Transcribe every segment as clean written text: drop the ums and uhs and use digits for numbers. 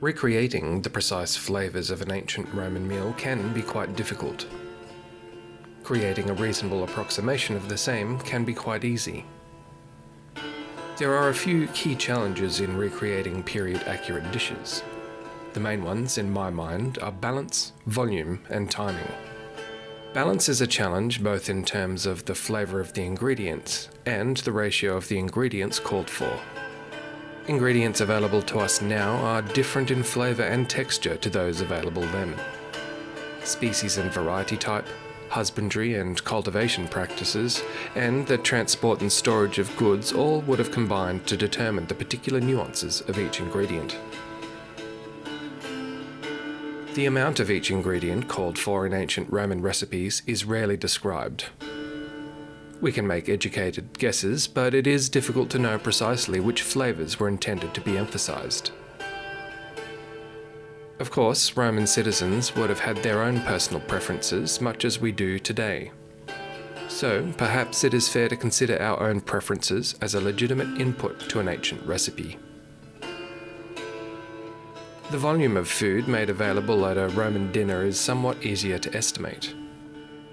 Recreating the precise flavours of an ancient Roman meal can be quite difficult. Creating a reasonable approximation of the same can be quite easy. There are a few key challenges in recreating period-accurate dishes. The main ones, in my mind, are balance, volume, and timing. Balance is a challenge both in terms of the flavour of the ingredients and the ratio of the ingredients called for. Ingredients available to us now are different in flavour and texture to those available then. Species and variety type, husbandry and cultivation practices, and the transport and storage of goods all would have combined to determine the particular nuances of each ingredient. The amount of each ingredient called for in ancient Roman recipes is rarely described. We can make educated guesses, but it is difficult to know precisely which flavours were intended to be emphasised. Of course, Roman citizens would have had their own personal preferences, much as we do today. So, perhaps it is fair to consider our own preferences as a legitimate input to an ancient recipe. The volume of food made available at a Roman dinner is somewhat easier to estimate.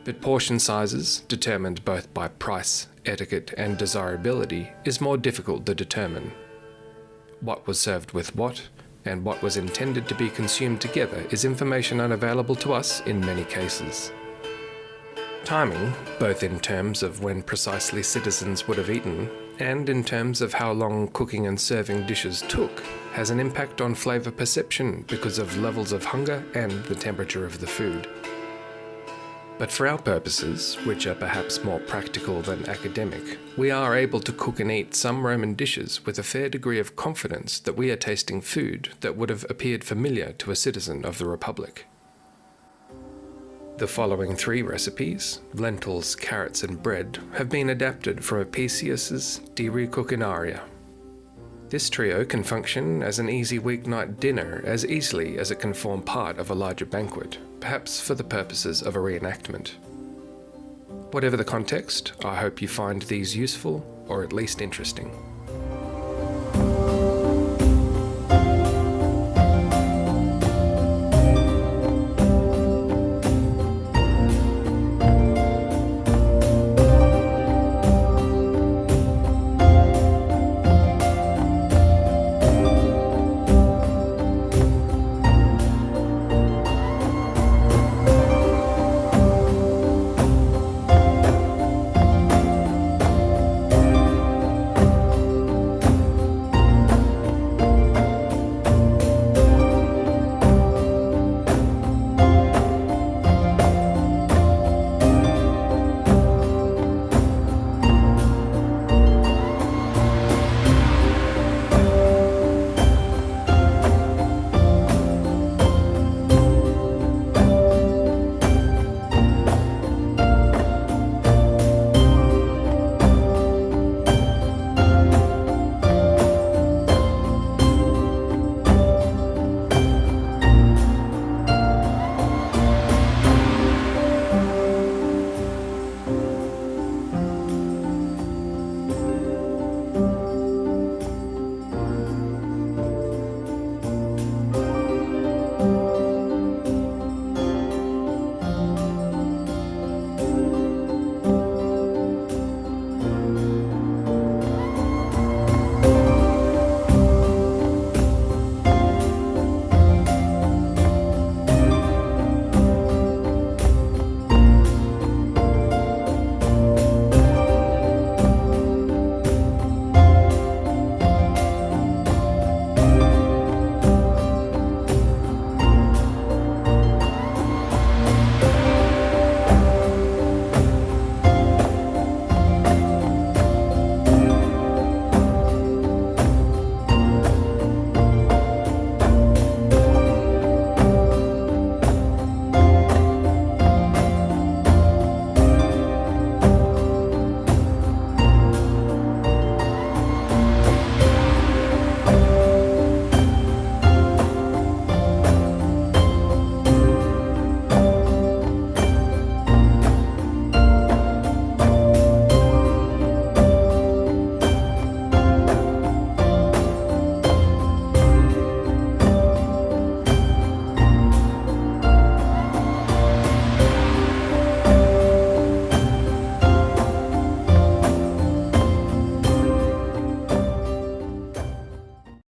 But portion sizes, determined both by price, etiquette, and desirability, is more difficult to determine. What was served with what, and what was intended to be consumed together is information unavailable to us in many cases. Timing, both in terms of when precisely citizens would have eaten, and in terms of how long cooking and serving dishes took, has an impact on flavour perception because of levels of hunger and the temperature of the food. But for our purposes, which are perhaps more practical than academic, we are able to cook and eat some Roman dishes with a fair degree of confidence that we are tasting food that would have appeared familiar to a citizen of the Republic. The following 3 recipes, lentils, carrots and bread, have been adapted from Apicius Re De Coquinaria. This trio can function as an easy weeknight dinner as easily as it can form part of a larger banquet, perhaps for the purposes of a reenactment. Whatever the context, I hope you find these useful or at least interesting.